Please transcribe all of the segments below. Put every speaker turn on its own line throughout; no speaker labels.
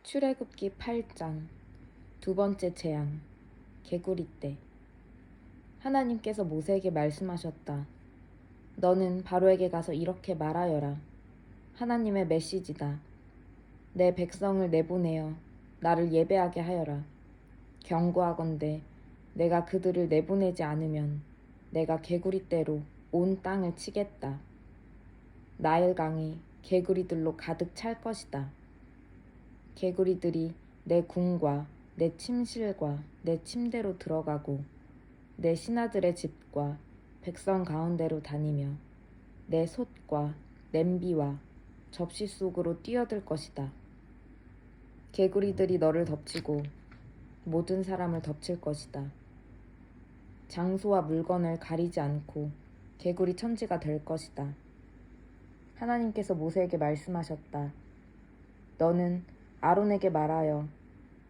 출애굽기 8장 두 번째 재앙 개구리 떼. 하나님께서 모세에게 말씀하셨다. 너는 바로에게 가서 이렇게 말하여라. 하나님의 메시지다. 내 백성을 내보내어 나를 예배하게 하여라. 경고하건대 내가 그들을 내보내지 않으면 내가 개구리 떼로 온 땅을 치겠다. 나일강이 개구리들로 가득 찰 것이다. 개구리들이 내 궁과 내 침실과 내 침대로 들어가고 내 신하들의 집과 백성 가운데로 다니며 내 솥과 냄비와 접시 속으로 뛰어들 것이다. 개구리들이 너를 덮치고 모든 사람을 덮칠 것이다. 장소와 물건을 가리지 않고 개구리 천지가 될 것이다. 하나님께서 모세에게 말씀하셨다. 너는 아론에게 말하여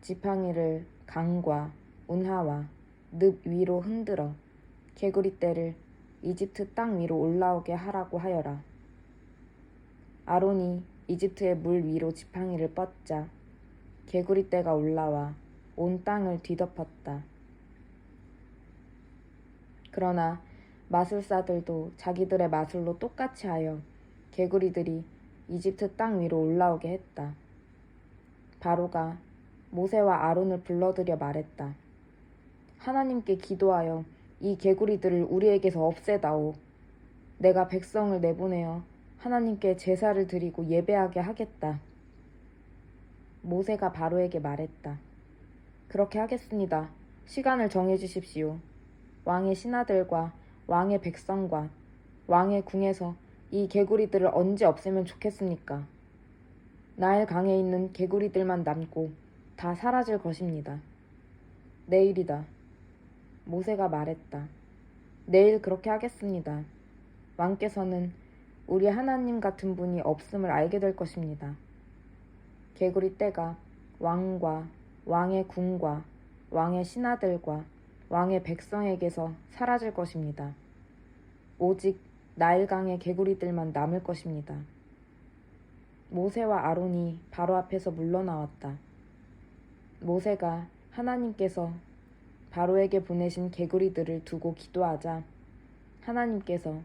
지팡이를 강과 운하와 늪 위로 흔들어 개구리 떼를 이집트 땅 위로 올라오게 하라고 하여라. 아론이 이집트의 물 위로 지팡이를 뻗자 개구리 떼가 올라와 온 땅을 뒤덮었다. 그러나 마술사들도 자기들의 마술로 똑같이 하여 개구리들이 이집트 땅 위로 올라오게 했다. 바로가 모세와 아론을 불러들여 말했다. 하나님께 기도하여 이 개구리들을 우리에게서 없애다오. 내가 백성을 내보내어 하나님께 제사를 드리고 예배하게 하겠다. 모세가 바로에게 말했다. 그렇게 하겠습니다. 시간을 정해주십시오. 왕의 신하들과 왕의 백성과 왕의 궁에서 이 개구리들을 언제 없애면 좋겠습니까? 나일 강에 있는 개구리들만 남고 다 사라질 것입니다. 내일이다. 모세가 말했다. 내일 그렇게 하겠습니다. 왕께서는 우리 하나님 같은 분이 없음을 알게 될 것입니다. 개구리 떼가 왕과 왕의 궁과 왕의 신하들과 왕의 백성에게서 사라질 것입니다. 오직 나일강의 개구리들만 남을 것입니다. 모세와 아론이 바로 앞에서 물러나왔다. 모세가 하나님께서 바로에게 보내신 개구리들을 두고 기도하자 하나님께서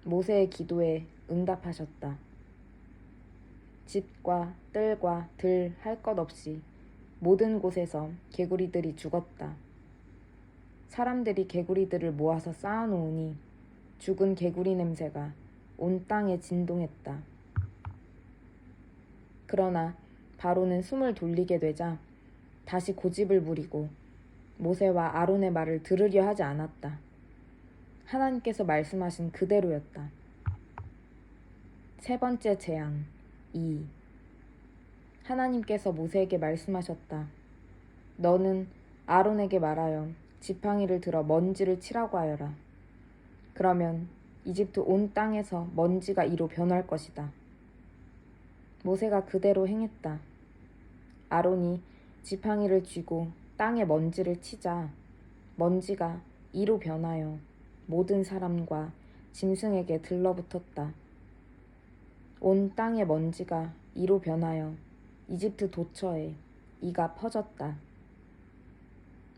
모세의 기도에 응답하셨다. 집과 뜰과 들 할 것 없이 모든 곳에서 개구리들이 죽었다. 사람들이 개구리들을 모아서 쌓아놓으니 죽은 개구리 냄새가 온 땅에 진동했다. 그러나 바로는 숨을 돌리게 되자 다시 고집을 부리고 모세와 아론의 말을 들으려 하지 않았다. 하나님께서 말씀하신 그대로였다. 세 번째 재앙 2. 하나님께서 모세에게 말씀하셨다. 너는 아론에게 말하여 지팡이를 들어 먼지를 치라고 하여라. 그러면 이집트 온 땅에서 먼지가 이로 변할 것이다. 모세가 그대로 행했다. 아론이 지팡이를 쥐고 땅에 먼지를 치자 먼지가 이로 변하여 모든 사람과 짐승에게 들러붙었다. 온 땅의 먼지가 이로 변하여 이집트 도처에 이가 퍼졌다.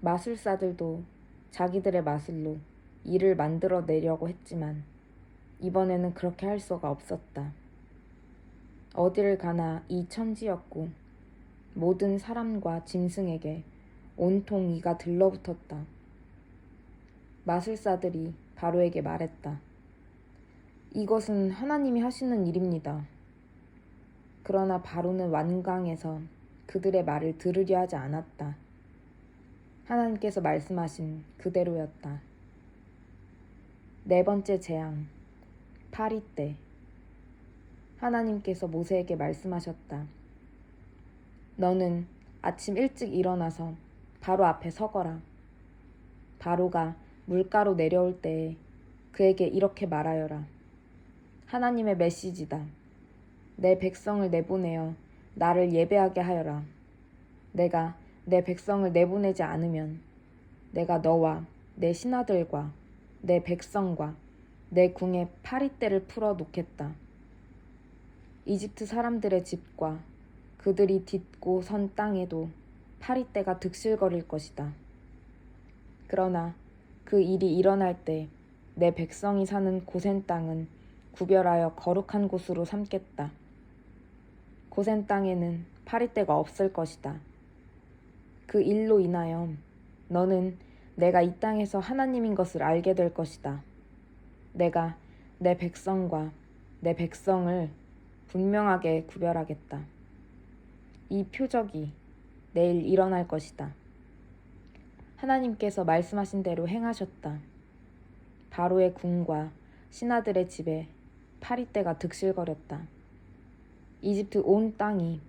마술사들도 자기들의 마술로 이를 만들어내려고 했지만 이번에는 그렇게 할 수가 없었다. 어디를 가나 이 천지였고 모든 사람과 짐승에게 온통 이가 들러붙었다. 마술사들이 바로에게 말했다. 이것은 하나님이 하시는 일입니다. 그러나 바로는 완강해서 그들의 말을 들으려 하지 않았다. 하나님께서 말씀하신 그대로였다. 네 번째 재앙 파리떼. 하나님께서 모세에게 말씀하셨다. 너는 아침 일찍 일어나서 바로 앞에 서거라. 바로가 물가로 내려올 때에 그에게 이렇게 말하여라. 하나님의 메시지다. 내 백성을 내보내어 나를 예배하게 하여라. 내가 내 백성을 내보내지 않으면 내가 너와 내 신하들과 내 백성과 내 궁에 파리떼를 풀어 놓겠다. 이집트 사람들의 집과 그들이 딛고 선 땅에도 파리떼가 득실거릴 것이다. 그러나 그 일이 일어날 때 내 백성이 사는 고센 땅은 구별하여 거룩한 곳으로 삼겠다. 고센 땅에는 파리떼가 없을 것이다. 그 일로 인하여 너는 내가 이 땅에서 하나님인 것을 알게 될 것이다. 내가 내 백성과 내 백성을 분명하게 구별하겠다. 이 표적이 내일 일어날 것이다. 하나님께서 말씀하신 대로 행하셨다. 바로의 궁과 신하들의 집에 파리떼가 득실거렸다. 이집트 온 땅이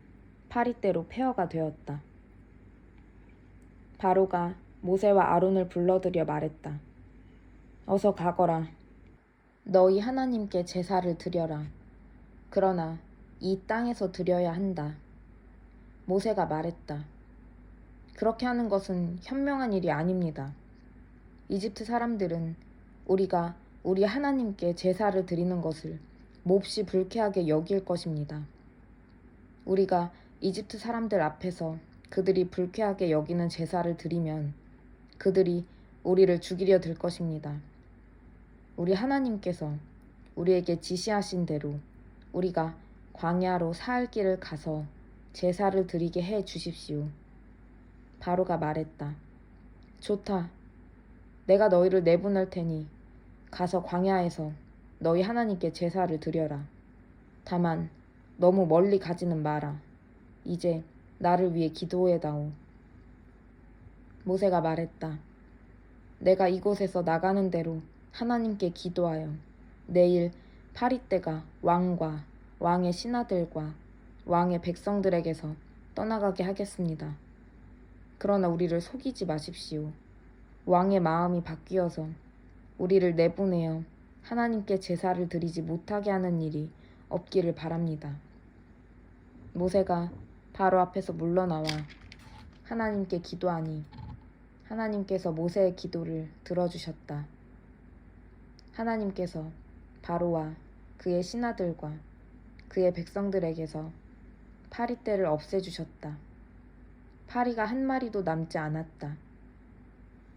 파리떼로 폐허가 되었다. 바로가 모세와 아론을 불러들여 말했다. 어서 가거라. 너희 하나님께 제사를 드려라. 그러나 이 땅에서 드려야 한다. 모세가 말했다. 그렇게 하는 것은 현명한 일이 아닙니다. 이집트 사람들은 우리가 우리 하나님께 제사를 드리는 것을 몹시 불쾌하게 여길 것입니다. 우리가 이집트 사람들 앞에서 그들이 불쾌하게 여기는 제사를 드리면 그들이 우리를 죽이려 들 것입니다. 우리 하나님께서 우리에게 지시하신 대로 우리가 광야로 사흘 길을 가서 제사를 드리게 해 주십시오. 바로가 말했다. 좋다. 내가 너희를 내보낼 테니 가서 광야에서 너희 하나님께 제사를 드려라. 다만 너무 멀리 가지는 마라. 이제 나를 위해 기도해다오. 모세가 말했다. 내가 이곳에서 나가는 대로 하나님께 기도하여 내일 파리떼가 왕과 왕의 신하들과 왕의 백성들에게서 떠나가게 하겠습니다. 그러나 우리를 속이지 마십시오. 왕의 마음이 바뀌어서 우리를 내보내어 하나님께 제사를 드리지 못하게 하는 일이 없기를 바랍니다. 모세가 바로 앞에서 물러나와 하나님께 기도하니 하나님께서 모세의 기도를 들어주셨다. 하나님께서 바로와 그의 신하들과 그의 백성들에게서 파리떼를 없애주셨다. 파리가 한 마리도 남지 않았다.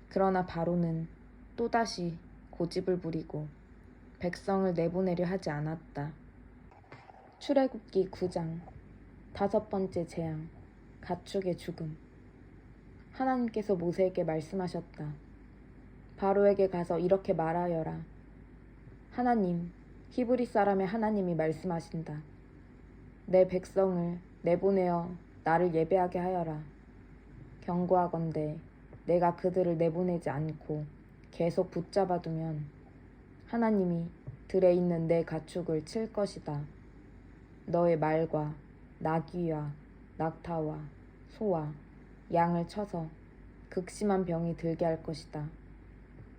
그러나 바로는 또다시 고집을 부리고 백성을 내보내려 하지 않았다. 출애굽기 9장 5번째 재앙, 가축의 죽음. 하나님께서 모세에게 말씀하셨다. 바로에게 가서 이렇게 말하여라. 하나님, 히브리 사람의 하나님이 말씀하신다. 내 백성을 내보내어 나를 예배하게 하여라. 경고하건대 내가 그들을 내보내지 않고 계속 붙잡아두면 하나님이 들에 있는 내 가축을 칠 것이다. 너의 말과 나귀와 낙타와 소와 양을 쳐서 극심한 병이 들게 할 것이다.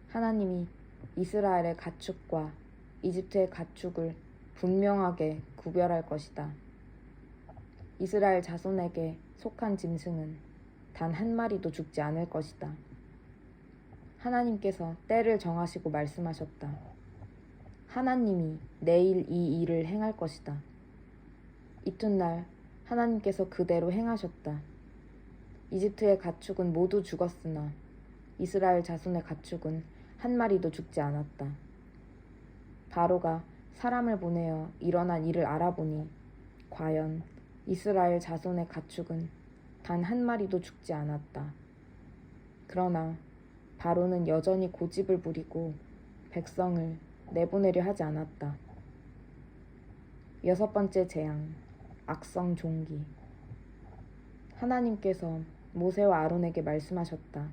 하나님이 이스라엘의 가축과 이집트의 가축을 분명하게 구별할 것이다. 이스라엘 자손에게 속한 짐승은 단 한 마리도 죽지 않을 것이다. 하나님께서 때를 정하시고 말씀하셨다. 하나님이 내일 이 일을 행할 것이다. 이튿날 하나님께서 그대로 행하셨다. 이집트의 가축은 모두 죽었으나 이스라엘 자손의 가축은 한 마리도 죽지 않았다. 바로가 사람을 보내어 일어난 일을 알아보니 과연 이스라엘 자손의 가축은 단 한 마리도 죽지 않았다. 그러나 바로는 여전히 고집을 부리고 백성을 내보내려 하지 않았다. 6번째 재앙, 악성 종기. 하나님께서 모세와 아론에게 말씀하셨다.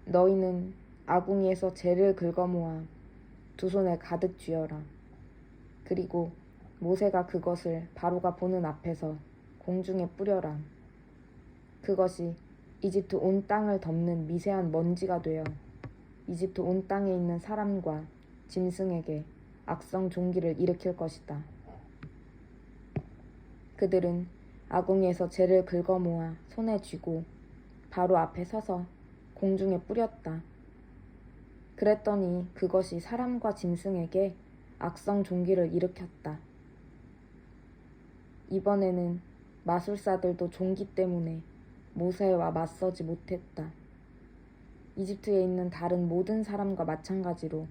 너희는 아궁이에서 재를 긁어 모아 두 손에 가득 쥐어라. 그리고 모세가 그것을 바로가 보는 앞에서 공중에 뿌려라. 그것이 이집트 온 땅을 덮는 미세한 먼지가 되어 이집트 온 땅에 있는 사람과 짐승에게 악성 종기를 일으킬 것이다. 그들은 아궁이에서 재를 긁어 모아 손에 쥐고 바로 앞에 서서 공중에 뿌렸다. 그랬더니 그것이 사람과 짐승에게 악성 종기를 일으켰다. 이번에는 마술사들도 종기 때문에 모세와 맞서지 못했다. 이집트에 있는 다른 모든 사람과 마찬가지로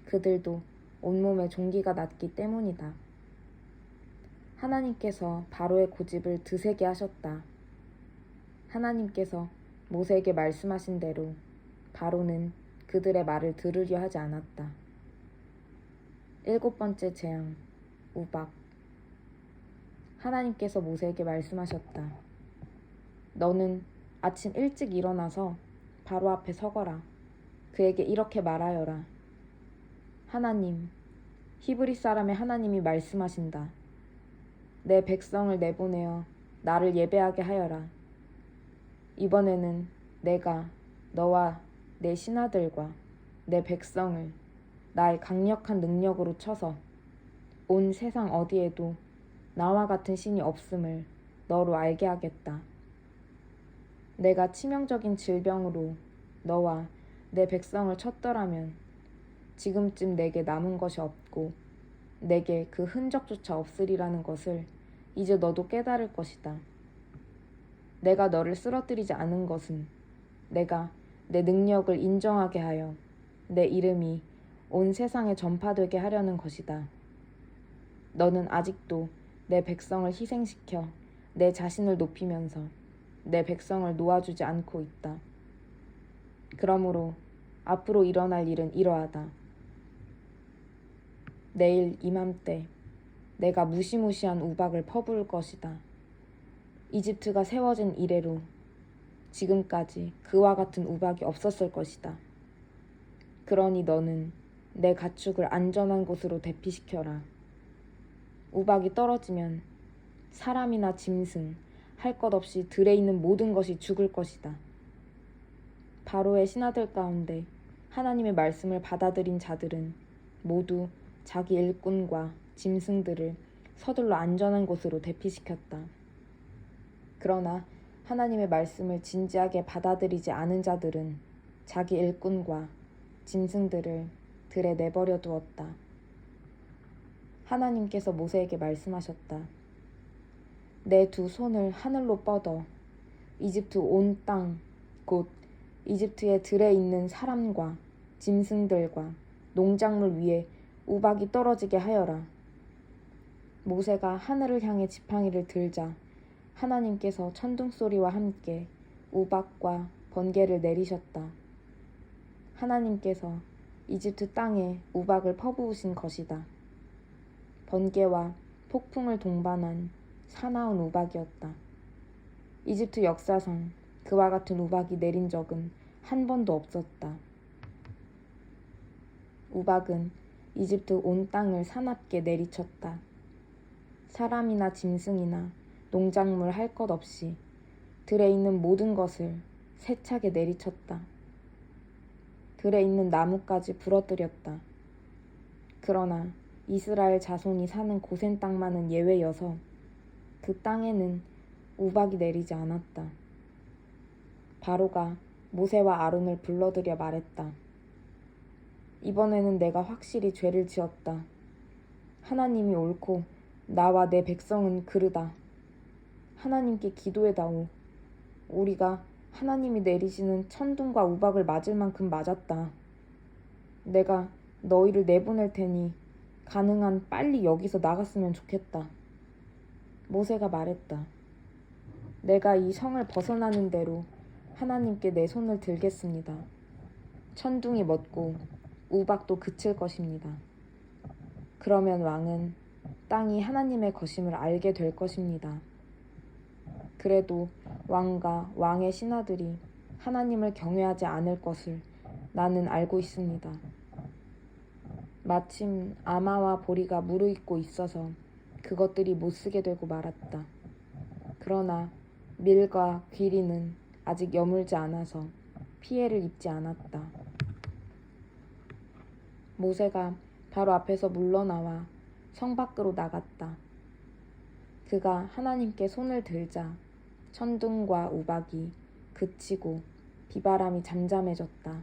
그들도 온몸에 종기가 났기 때문이다. 하나님께서 바로의 고집을 드세게 하셨다. 하나님께서 모세에게 말씀하신 대로 바로는 그들의 말을 들으려 하지 않았다. 7번째 재앙, 우박. 하나님께서 모세에게 말씀하셨다. 너는 아침 일찍 일어나서 바로 앞에 서거라. 그에게 이렇게 말하여라. 하나님, 히브리 사람의 하나님이 말씀하신다. 내 백성을 내보내어 나를 예배하게 하여라. 이번에는 내가 너와 내 신하들과 내 백성을 나의 강력한 능력으로 쳐서 온 세상 어디에도 나와 같은 신이 없음을 너로 알게 하겠다. 내가 치명적인 질병으로 너와 내 백성을 쳤더라면 지금쯤 내게 남은 것이 없고 내게 그 흔적조차 없으리라는 것을 이제 너도 깨달을 것이다. 내가 너를 쓰러뜨리지 않은 것은 내가 내 능력을 인정하게 하여 내 이름이 온 세상에 전파되게 하려는 것이다. 너는 아직도 내 백성을 희생시켜 내 자신을 높이면서 내 백성을 놓아주지 않고 있다. 그러므로 앞으로 일어날 일은 이러하다. 내일 이맘때 내가 무시무시한 우박을 퍼부을 것이다. 이집트가 세워진 이래로 지금까지 그와 같은 우박이 없었을 것이다. 그러니 너는 내 가축을 안전한 곳으로 대피시켜라. 우박이 떨어지면 사람이나 짐승, 할 것 없이 들에 있는 모든 것이 죽을 것이다. 바로의 신하들 가운데 하나님의 말씀을 받아들인 자들은 모두 자기 일꾼과 짐승들을 서둘러 안전한 곳으로 대피시켰다. 그러나 하나님의 말씀을 진지하게 받아들이지 않은 자들은 자기 일꾼과 짐승들을 들에 내버려 두었다. 하나님께서 모세에게 말씀하셨다. 내 두 손을 하늘로 뻗어 이집트 온 땅, 곧 이집트의 들에 있는 사람과 짐승들과 농작물 위에 우박이 떨어지게 하여라. 모세가 하늘을 향해 지팡이를 들자 하나님께서 천둥 소리와 함께 우박과 번개를 내리셨다. 하나님께서 이집트 땅에 우박을 퍼부으신 것이다. 번개와 폭풍을 동반한 사나운 우박이었다. 이집트 역사상 그와 같은 우박이 내린 적은 한 번도 없었다. 우박은 이집트 온 땅을 사납게 내리쳤다. 사람이나 짐승이나 농작물 할 것 없이 들에 있는 모든 것을 세차게 내리쳤다. 들에 있는 나무까지 부러뜨렸다. 그러나 이스라엘 자손이 사는 고센 땅만은 예외여서 그 땅에는 우박이 내리지 않았다. 바로가 모세와 아론을 불러들여 말했다. 이번에는 내가 확실히 죄를 지었다. 하나님이 옳고 나와 내 백성은 그르다. 하나님께 기도해다오. 우리가 하나님이 내리시는 천둥과 우박을 맞을 만큼 맞았다. 내가 너희를 내보낼 테니 가능한 빨리 여기서 나갔으면 좋겠다. 모세가 말했다. 내가 이 성을 벗어나는 대로 하나님께 내 손을 들겠습니다. 천둥이 멎고 우박도 그칠 것입니다. 그러면 왕은 땅이 하나님의 것임을 알게 될 것입니다. 그래도 왕과 왕의 신하들이 하나님을 경외하지 않을 것을 나는 알고 있습니다. 마침 아마와 보리가 무르익고 있어서 그것들이 못쓰게 되고 말았다. 그러나 밀과 귀리는 아직 여물지 않아서 피해를 입지 않았다. 모세가 바로 앞에서 물러나와 성 밖으로 나갔다. 그가 하나님께 손을 들자 천둥과 우박이 그치고 비바람이 잠잠해졌다.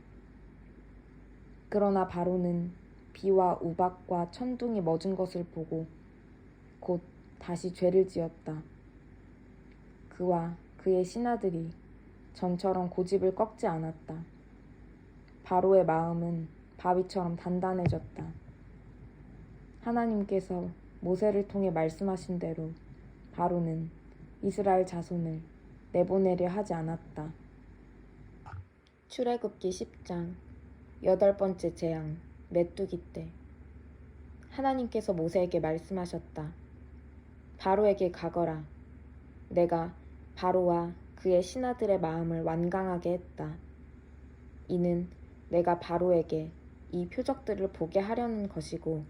그러나 바로는 비와 우박과 천둥이 멎은 것을 보고 곧 다시 죄를 지었다. 그와 그의 신하들이 전처럼 고집을 꺾지 않았다. 바로의 마음은 바위처럼 단단해졌다. 하나님께서 모세를 통해 말씀하신 대로 바로는 이스라엘 자손을 내보내려 하지 않았다. 출애굽기 10장 8번째 재앙 메뚜기 떼. 하나님께서 모세에게 말씀하셨다. 바로에게 가거라. 내가 바로와 그의 신하들의 마음을 완강하게 했다. 이는 내가 바로에게 이 표적들을 보게 하려는 것이고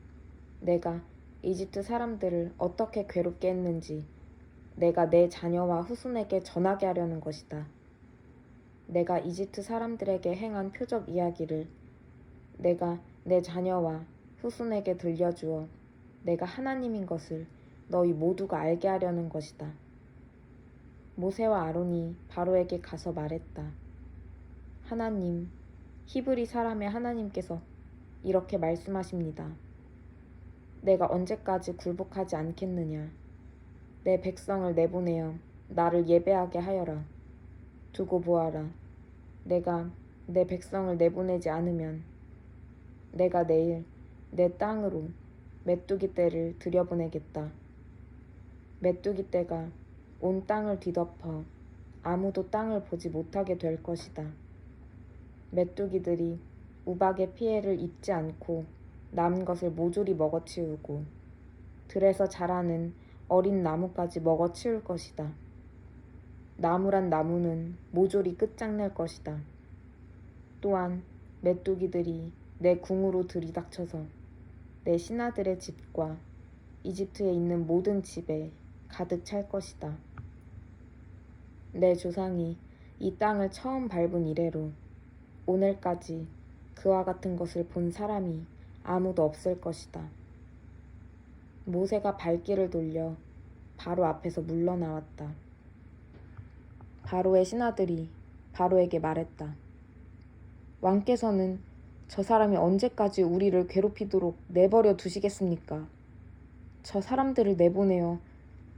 내가 이집트 사람들을 어떻게 괴롭게 했는지 내가 내 자녀와 후손에게 전하게 하려는 것이다. 내가 이집트 사람들에게 행한 표적 이야기를 내가 내 자녀와 후손에게 들려주어 내가 하나님인 것을 너희 모두가 알게 하려는 것이다. 모세와 아론이 바로에게 가서 말했다. 하나님, 히브리 사람의 하나님께서 이렇게 말씀하십니다. 내가 언제까지 굴복하지 않겠느냐. 내 백성을 내보내어 나를 예배하게 하여라. 두고 보아라. 내가 내 백성을 내보내지 않으면 내가 내일 내 땅으로 메뚜기 떼를 들여보내겠다. 메뚜기 떼가 온 땅을 뒤덮어 아무도 땅을 보지 못하게 될 것이다. 메뚜기들이 우박의 피해를 입지 않고 남은 것을 모조리 먹어치우고 들에서 자라는 어린 나무까지 먹어치울 것이다. 나무란 나무는 모조리 끝장낼 것이다. 또한 메뚜기들이 내 궁으로 들이닥쳐서 내 신하들의 집과 이집트에 있는 모든 집에 가득 찰 것이다. 내 조상이 이 땅을 처음 밟은 이래로 오늘까지 그와 같은 것을 본 사람이 아무도 없을 것이다. 모세가 발길을 돌려 바로 앞에서 물러나왔다. 바로의 신하들이 바로에게 말했다. 왕께서는 저 사람이 언제까지 우리를 괴롭히도록 내버려 두시겠습니까? 저 사람들을 내보내어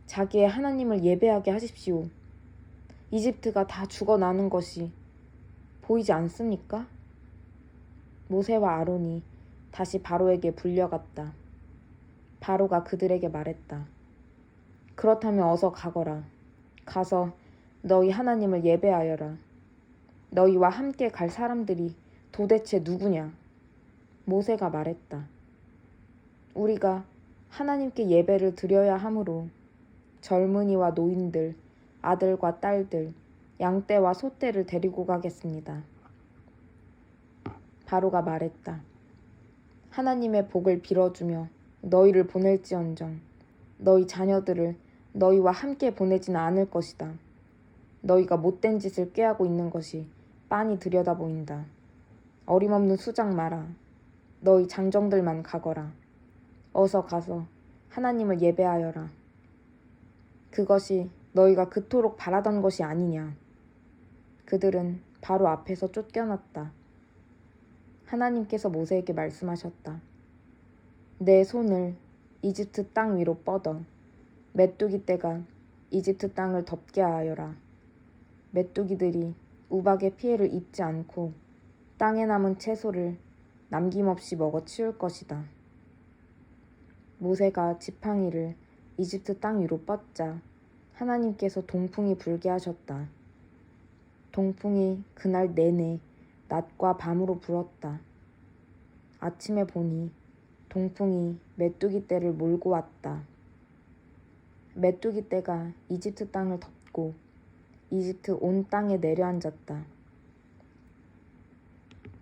자기의 하나님을 예배하게 하십시오. 이집트가 다 죽어나는 것이 보이지 않습니까? 모세와 아론이 다시 바로에게 불려갔다. 바로가 그들에게 말했다. 그렇다면 어서 가거라. 가서 너희 하나님을 예배하여라. 너희와 함께 갈 사람들이 도대체 누구냐? 모세가 말했다. 우리가 하나님께 예배를 드려야 하므로 젊은이와 노인들, 아들과 딸들, 양떼와 소떼를 데리고 가겠습니다. 바로가 말했다. 하나님의 복을 빌어주며 너희를 보낼지언정 너희 자녀들을 너희와 함께 보내지는 않을 것이다. 너희가 못된 짓을 꾀하고 있는 것이 빤히 들여다보인다. 어림없는 수작 마라. 너희 장정들만 가거라. 어서 가서 하나님을 예배하여라. 그것이 너희가 그토록 바라던 것이 아니냐. 그들은 바로 앞에서 쫓겨났다. 하나님께서 모세에게 말씀하셨다. 내 손을 이집트 땅 위로 뻗어 메뚜기 떼가 이집트 땅을 덮게 하여라. 메뚜기들이 우박의 피해를 입지 않고 땅에 남은 채소를 남김없이 먹어치울 것이다. 모세가 지팡이를 이집트 땅 위로 뻗자 하나님께서 동풍이 불게 하셨다. 동풍이 그날 내내 낮과 밤으로 불었다. 아침에 보니 동풍이 메뚜기 떼를 몰고 왔다. 메뚜기 떼가 이집트 땅을 덮고 이집트 온 땅에 내려앉았다.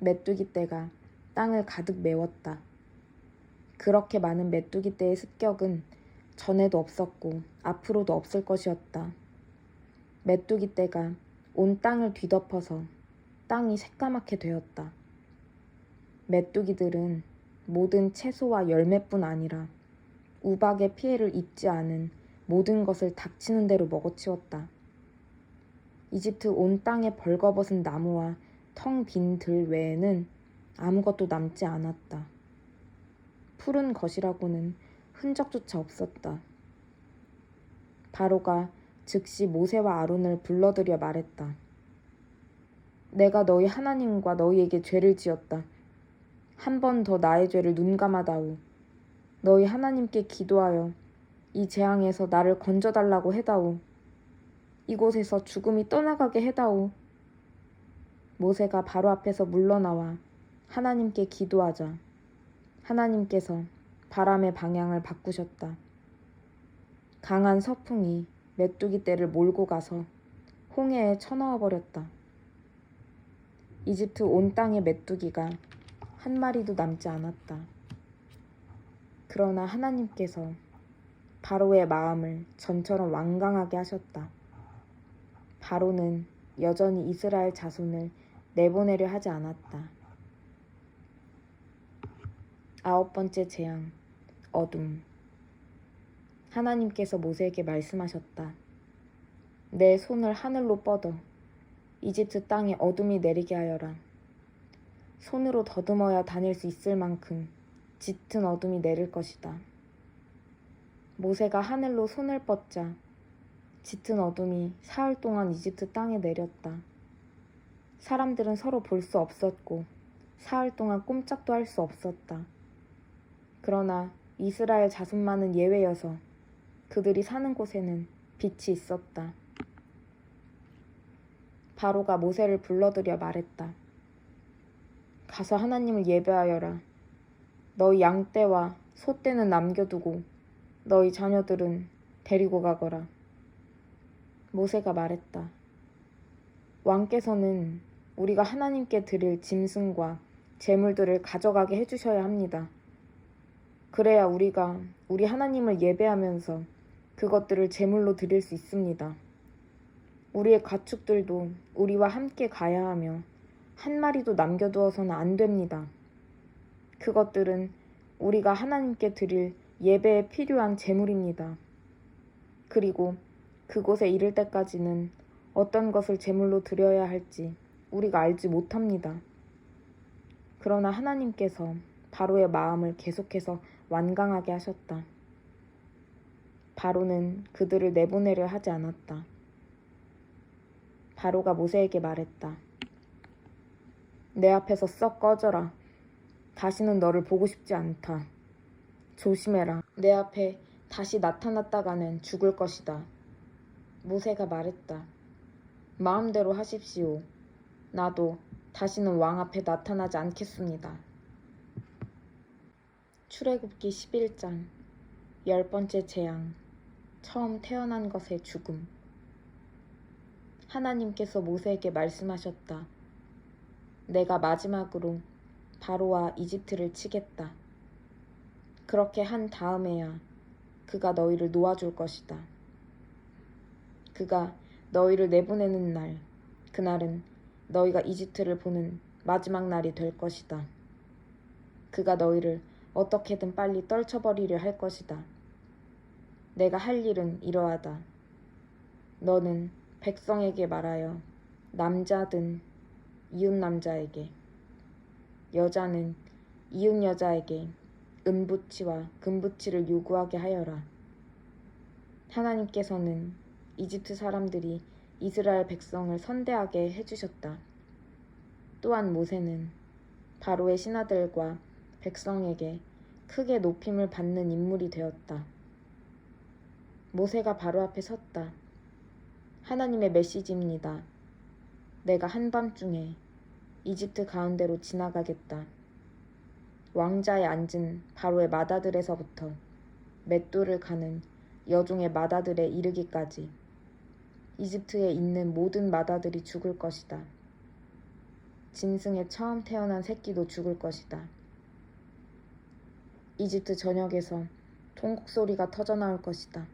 메뚜기 떼가 땅을 가득 메웠다. 그렇게 많은 메뚜기 떼의 습격은 전에도 없었고 앞으로도 없을 것이었다. 메뚜기 떼가 온 땅을 뒤덮어서 땅이 새까맣게 되었다. 메뚜기들은 모든 채소와 열매뿐 아니라 우박의 피해를 입지 않은 모든 것을 닥치는 대로 먹어치웠다. 이집트 온 땅에 벌거벗은 나무와 텅 빈 들 외에는 아무것도 남지 않았다. 푸른 것이라고는 흔적조차 없었다. 바로가 즉시 모세와 아론을 불러들여 말했다. 내가 너희 하나님과 너희에게 죄를 지었다. 한 번 더 나의 죄를 눈감아다오. 너희 하나님께 기도하여 이 재앙에서 나를 건져달라고 해다오. 이곳에서 죽음이 떠나가게 해다오. 모세가 바로 앞에서 물러나와 하나님께 기도하자 하나님께서 바람의 방향을 바꾸셨다. 강한 서풍이 메뚜기 떼를 몰고 가서 홍해에 쳐넣어 버렸다. 이집트 온 땅의 메뚜기가 한 마리도 남지 않았다. 그러나 하나님께서 바로의 마음을 전처럼 완강하게 하셨다. 바로는 여전히 이스라엘 자손을 내보내려 하지 않았다. 9번째 재앙, 어둠. 하나님께서 모세에게 말씀하셨다. 내 손을 하늘로 뻗어 이집트 땅에 어둠이 내리게 하여라. 손으로 더듬어야 다닐 수 있을 만큼 짙은 어둠이 내릴 것이다. 모세가 하늘로 손을 뻗자 짙은 어둠이 사흘 동안 이집트 땅에 내렸다. 사람들은 서로 볼 수 없었고 사흘 동안 꼼짝도 할 수 없었다. 그러나 이스라엘 자손만은 예외여서 그들이 사는 곳에는 빛이 있었다. 바로가 모세를 불러들여 말했다. 가서 하나님을 예배하여라. 너희 양떼와 소떼는 남겨두고 너희 자녀들은 데리고 가거라. 모세가 말했다. 왕께서는 우리가 하나님께 드릴 짐승과 제물들을 가져가게 해주셔야 합니다. 그래야 우리가 우리 하나님을 예배하면서 그것들을 제물로 드릴 수 있습니다. 우리의 가축들도 우리와 함께 가야 하며 한 마리도 남겨두어서는 안 됩니다. 그것들은 우리가 하나님께 드릴 예배에 필요한 제물입니다. 그리고 그곳에 이를 때까지는 어떤 것을 제물로 드려야 할지 우리가 알지 못합니다. 그러나 하나님께서 바로의 마음을 계속해서 완강하게 하셨다. 바로는 그들을 내보내려 하지 않았다. 바로가 모세에게 말했다. 내 앞에서 썩 꺼져라. 다시는 너를 보고 싶지 않다. 조심해라. 내 앞에 다시 나타났다가는 죽을 것이다. 모세가 말했다. 마음대로 하십시오. 나도 다시는 왕 앞에 나타나지 않겠습니다. 출애굽기 11장 10번째 재앙, 처음 태어난 것의 죽음. 하나님께서 모세에게 말씀하셨다. 내가 마지막으로 바로와 이집트를 치겠다. 그렇게 한 다음에야 그가 너희를 놓아줄 것이다. 그가 너희를 내보내는 날, 그날은 너희가 이집트를 보는 마지막 날이 될 것이다. 그가 너희를 어떻게든 빨리 떨쳐버리려 할 것이다. 내가 할 일은 이러하다. 너는 백성에게 말하여 남자든 이웃 남자에게, 여자는 이웃 여자에게 은부치와 금부치를 요구하게 하여라. 하나님께서는 이집트 사람들이 이스라엘 백성을 선대하게 해주셨다. 또한 모세는 바로의 신하들과 백성에게 크게 높임을 받는 인물이 되었다. 모세가 바로 앞에 섰다. 하나님의 메시지입니다. 내가 한밤중에 이집트 가운데로 지나가겠다. 왕자에 앉은 바로의 마다들에서부터 맷돌을 가는 여종의 마다들에 이르기까지 이집트에 있는 모든 마다들이 죽을 것이다. 짐승의 처음 태어난 새끼도 죽을 것이다. 이집트 전역에서 통곡 소리가 터져나올 것이다.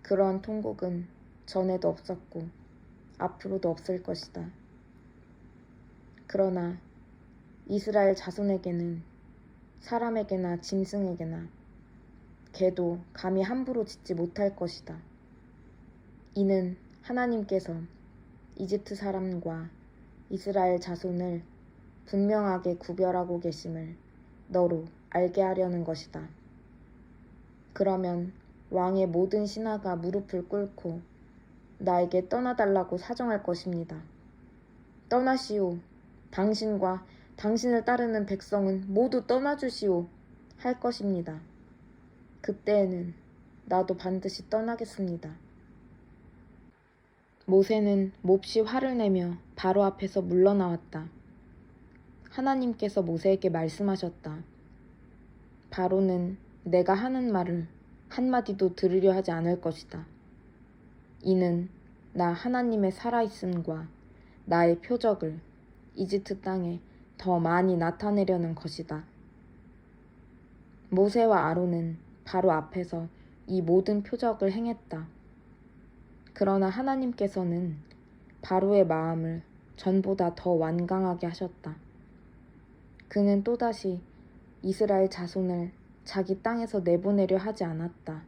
그러한 통곡은 전에도 없었고 앞으로도 없을 것이다. 그러나 이스라엘 자손에게는 사람에게나 짐승에게나 개도 감히 함부로 짓지 못할 것이다. 이는 하나님께서 이집트 사람과 이스라엘 자손을 분명하게 구별하고 계심을 너로 알게 하려는 것이다. 그러면 왕의 모든 신하가 무릎을 꿇고 나에게 떠나달라고 사정할 것입니다. 떠나시오. 당신과 당신을 따르는 백성은 모두 떠나주시오. 할 것입니다. 그때에는 나도 반드시 떠나겠습니다. 모세는 몹시 화를 내며 바로 앞에서 물러나왔다. 하나님께서 모세에게 말씀하셨다. 바로는 내가 하는 말을 한마디도 들으려 하지 않을 것이다. 이는 나 하나님의 살아있음과 나의 표적을 이집트 땅에 더 많이 나타내려는 것이다. 모세와 아론은 바로 앞에서 이 모든 표적을 행했다. 그러나 하나님께서는 바로의 마음을 전보다 더 완강하게 하셨다. 그는 또다시 이스라엘 자손을 자기 땅에서 내보내려 하지 않았다.